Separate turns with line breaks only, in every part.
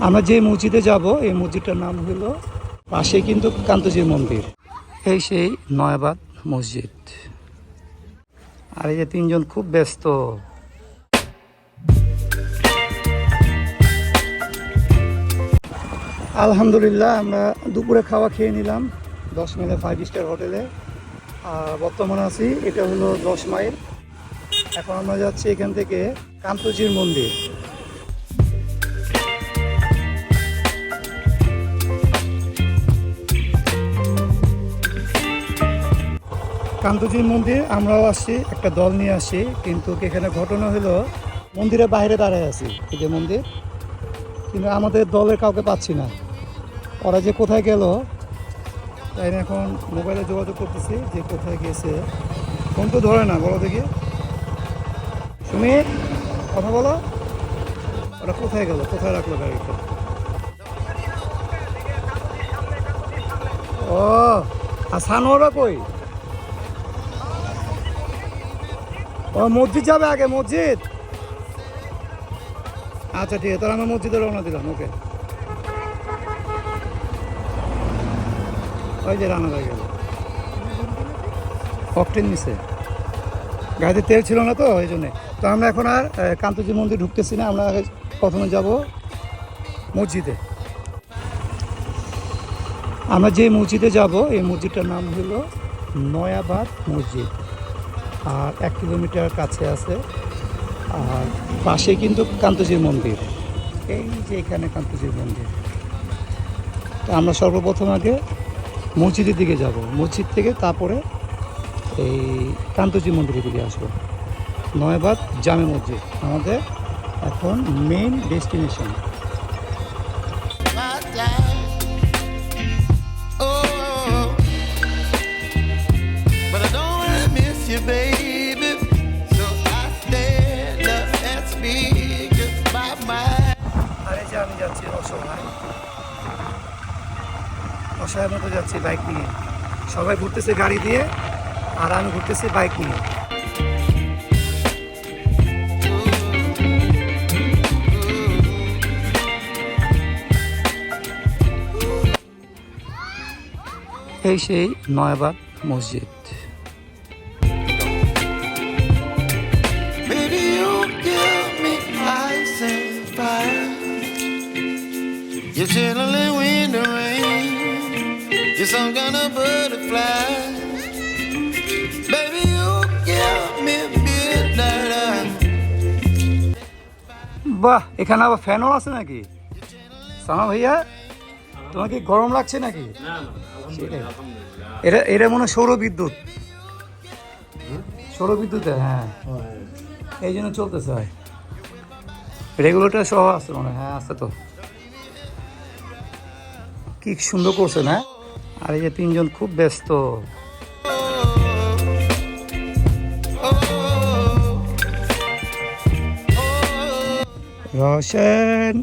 আমরা যে মসজিদে যাব এই মসজিদটার নাম হলো, পাশে কিন্তু কান্তজির মন্দির। এই সেই নয়াবাদ মসজিদ। আর এই যে তিনজন খুব ব্যস্ত। আলহামদুলিল্লাহ আমরা দুপুরে খাওয়া খেয়ে নিলাম 10 মাইলে 5 স্টার হোটেলে। আর বর্তমানে আছি, এটা হলো 10 মাইল। এখন আমরা যাচ্ছি এখান থেকে কান্তজির মন্দির। কান্তজির মন্দির আমরাও আসছি, একটা দল নিয়ে আসছি, কিন্তু এখানে ঘটনা হলো মন্দিরের বাইরে দাঁড়ায় আছি, এই যে মন্দির, কিন্তু আমাদের দলের কাউকে পাচ্ছি না। ওরা যে কোথায় গেল তাই না, এখন মোবাইলে যোগাযোগ করতেছি যে কোথায় গেছে। ফোন তো ধরে না, বলো দেখি সুমিত, কথা বলো। ওরা কোথায় গেল, কোথায় রাখলো গাড়িটা? ও আর সানোরা কই? ও মসজিদ যাবে আগে, মসজিদ। আচ্ছা ঠিক আছে, তাহলে আমরা মসজিদে রওনা দিলাম। ওকে, ওই যে রান্না হয়ে গেল, অকটেন নিচে, গাড়িতে তেল ছিল না তো ওই জন্যে। তো আমরা এখন আর কান্তজি মন্দির ঢুকতেছি না, আমরা প্রথমে যাব মসজিদে। আমরা যে মসজিদে যাব এই মসজিদটার নাম হলো নয়াবাদ মসজিদ। আর 1 কিলোমিটার কাছে আছে। আর পাশে কিন্তু কান্তজির মন্দির, এই যে এখানে কান্তজির মন্দির। তো আমরা সর্বপ্রথম আগে মসজিদের দিকে যাব, মসজিদ থেকে তারপরে এই কান্তজি মন্দিরের দিকে আসবো। নয়াবাদ জামে মসজিদ আমাদের এখন মেইন ডেস্টিনেশন। আরে যে আমি যাচ্ছি অসহায় মতো যাচ্ছি বাইক নিয়ে। সবাই ঘুরতেছে গাড়ি দিয়ে আর আমি ঘুরতেছি বাইক নিয়ে। এই সেই নয়াবাদ মসজিদ।
You're chilling in the rain. You're some kind of butterfly. Baby, you give me midnight.
বাহ, এখানে আবার ফ্যানও আছে নাকি? সামা ভাইয়া, তোমার কি গরম লাগছে নাকি? এটা মনে হয় সৌরবিদ্যুৎ, সৌরবিদ্যুতে, হ্যাঁ এই জন্য চলতেছে। হয় রেগুলেটর সহ আছে মনে হয়, হ্যাঁ আছে তো। কি সুন্দর করছে না? আর এই যে তিনজন খুব ব্যস্ত। রোশন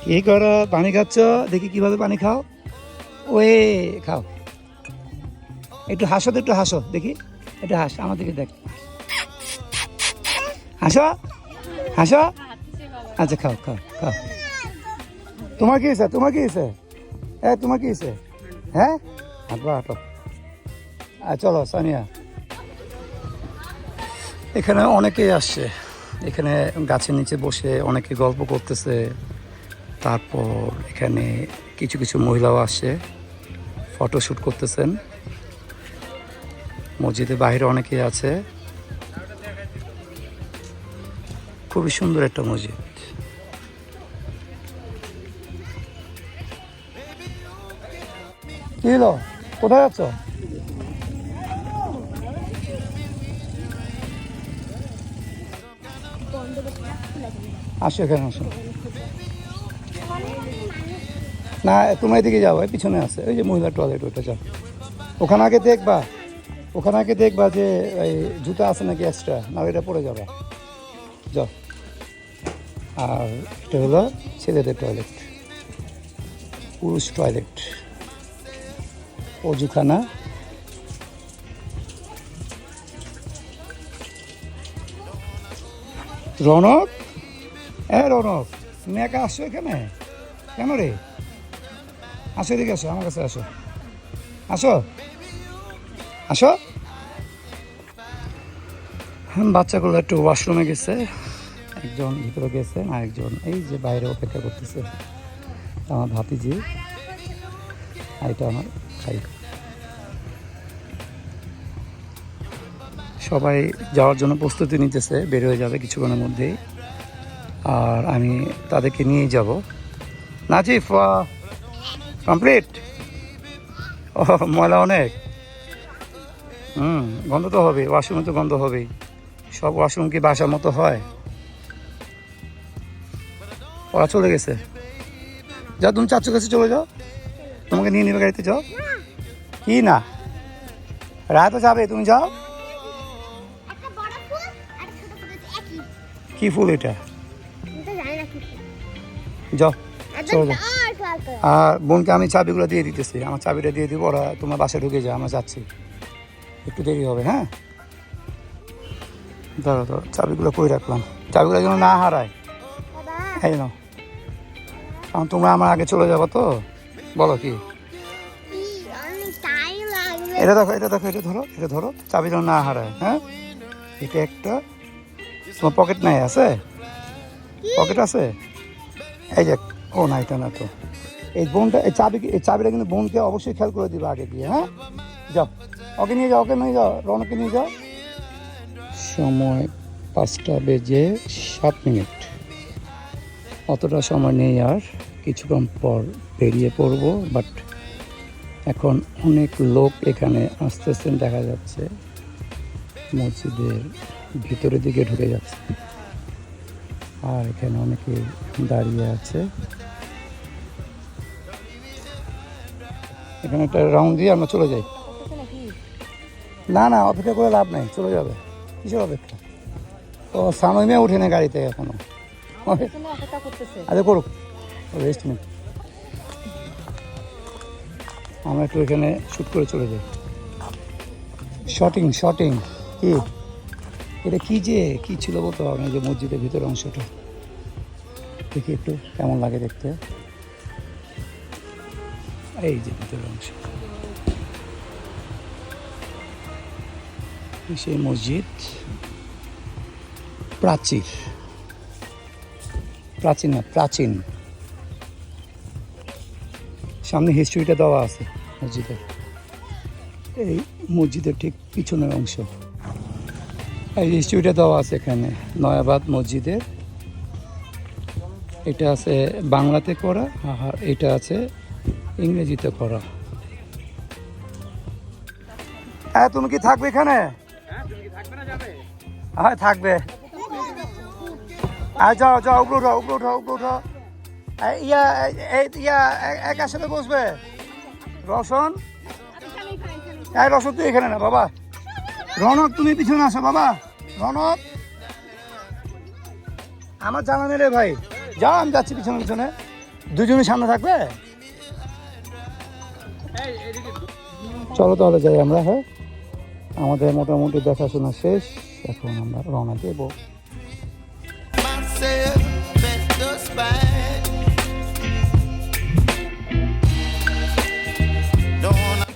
কি করো? পানি খাচ্ছ? দেখি কিভাবে পানি খাও। ওয়ে খাও, একটু হাসো তো, একটু হাসো দেখি, একটু হাস, আমার দিকে দেখ, হাসো হাসো। আচ্ছা খাও খাও খাও। তোমার কি হয়েছে? তোমার কি হয়েছে? হ্যাঁ তোমার কি হয়েছে? হ্যাঁ হাঁটো হাঁটো। চলো সানিয়া। এখানে অনেকেই আসছে, এখানে গাছের নিচে বসে অনেকে গল্প করতেছে। তারপর এখানে কিছু কিছু মহিলাও আসছে, ফটোশ্যুট করতেছেন। মসজিদের বাইরে অনেকেই আছে। খুবই সুন্দর একটা মসজিদ। কি হলো, কোথায় যাচ্ছ? আসো এখানে আসো। না তুমি এদিকে যাও, পিছনে আছে ওই যে মহিলা টয়লেট, ওইটা যাও। ওখানে আগে দেখবা, ওখানে আগে দেখবা যে এই জুতা আছে নাকি এক্সট্রা, না এটা পরে যাবা, যাও। আর এটা হলো ছেলেদের টয়লেট, পুরুষ টয়লেট, অজুখানা। রনক, রনক তুমি একা আসছো এখানে? কেন রে? আসো, এদিকে আসো, আমার কাছে আসো, আসো আসো। বাচ্চাগুলো একটু ওয়াশরুমে গেছে, একজন ভিতরে গেছে, আরেকজন এই যে বাইরে অপেক্ষা করতেছে। আমার ভাতিজি, আর এটা আমার ভাই। সবাই যাওয়ার জন্য প্রস্তুতি নিতেছে, বের হয়ে যাবে কিছুক্ষণের মধ্যেই। আর আমি তাদেরকে নিয়েই যাব। নাজিফ কমপ্লিট। ও ময়লা অনেক। গন্ধ তো হবে, ওয়াশরুমে তো গন্ধ হবেই। সব ওয়াশরুম কি বাসার মতো হয়? ওরা চলে গেছে। যাও, তুমি চাচুর কাছে চলে যাও, তোমাকে নিয়ে নেবে গাড়িতে, যাও। কি না, রায় তো যাবে, তুমি যাও। কি ফুল এটা? যাও, চলে যাও। আর বোনকে আমি চাবিগুলো দিয়ে দিতেছি, আমার চাবিটা দিয়ে দিব, ওরা তোমার বাসায় ঢুকে যায়, আমরা যাচ্ছি, একটু দেরি হবে। হ্যাঁ, ধরো ধরো, চাবিগুলো কই রাখলাম, চাবিগুলো যেন না হারায়। এই নাও, কারণ তোমরা আমার আগে চলে যাবো তো। বলো কি? এটা দেখো, এটা দেখো, এটা ধরো, এটা ধরো, চাবি যেন না হারায়। হ্যাঁ, এটা একটা। তোমার পকেট নাই? আছে পকেট, আছে। এই যে, ও না, এটা না তো। এই বোনটা, এই চাবিটা কিন্তু বোনকে অবশ্যই খেয়াল করে দিবে আগে দিয়ে। হ্যাঁ, যাও, ওকে নিয়ে যাও, ওকে নিয়ে যাও, রনকে নিয়ে যাও। সময় 5:07। অতটা সময় নেই আর, কিছুক্ষণ পর বেরিয়ে পড়ব। বাট এখন অনেক লোক এখানে আসতেছেন দেখা যাচ্ছে, মসজিদের ভিতরের দিকে ঢুকে যাচ্ছে। আর এখানে অনেকে দাঁড়িয়ে আছে। এখানে একটা রাউন্ড দিয়ে আমরা চলে যাই। না না, অপেক্ষা করে লাভ নাই, চলে যাবে। কিসের অপেক্ষা? ও সামনে উঠে না গাড়িতে এখনো। আরে করুক, রেস্ট নেই। আমরা একটু এখানে শ্যুট করে চলে যাই। শটিং কি এটা? কি যে কি ছিল বলতে হবে না, যে মসজিদের ভিতরের অংশটা দেখি একটু কেমন লাগে দেখতে। এই যে ভিতরের অংশ, সেই মসজিদ। প্রাচীন। সামনে হিস্ট্রিটা দেওয়া আছে মসজিদের। এই মসজিদের ঠিক পিছনের অংশ, এই হিস্ট্রিটা দেওয়া আছে এখানে। নয়াবাদ মসজিদের এটা আছে বাংলাতে করা, আর এটা আছে ইংরেজিতে করা। হ্যাঁ, তুমি কি থাকবে এখানে? হ্যাঁ, থাকবে। যাও যাও, উপরে উঠো। একার সাথে বসবে। রওশন, রওশন তুই এখানে না বাবা। রনক, তুমি পিছনে আসো বাবা। রনক, আমার জানা নেই রে ভাই। যাও, আমি যাচ্ছি পিছনে। দুজনের সামনে থাকবে। চলো তাহলে যাই আমরা। হ্যাঁ, আমাদের মোটামুটি দেখাশোনা শেষ, এখন আমরা রওনা দেবো।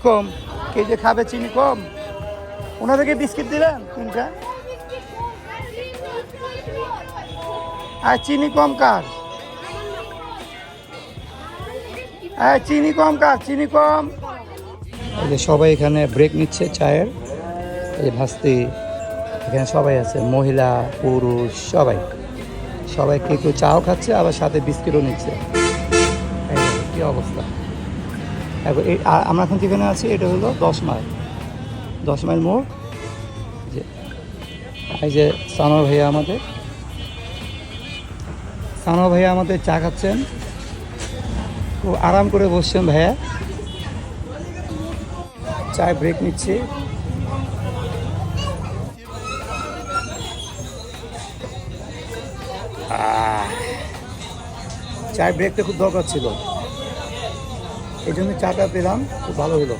কম, কে যে খাবে চিনি কম, ওনাদেরকে বিস্কিট দিলেন 3টা। আর চিনি কম কার? চিনি কম। এই যে সবাই এখানে ব্রেক নিচ্ছে চায়ের। এই ভাস্তি, এখানে সবাই আছে, মহিলা পুরুষ সবাই। কেউ চাও খাচ্ছে, আবার সাথে বিস্কিটও নিচ্ছে। কি অবস্থা। আমরা এখন যেখানে আছি এটা হলো 10 মাইল মোড়। এই যে সানোয়ার ভাইয়া আমাদের চা খাচ্ছেন, খুব আরাম করে বসছেন ভাইয়া, চায় ব্রেক নিচ্ছে। চায়ের ব্রেকটা খুব দরকার ছিল, এই জন্য চাটা পেলাম, খুব ভালো হলো।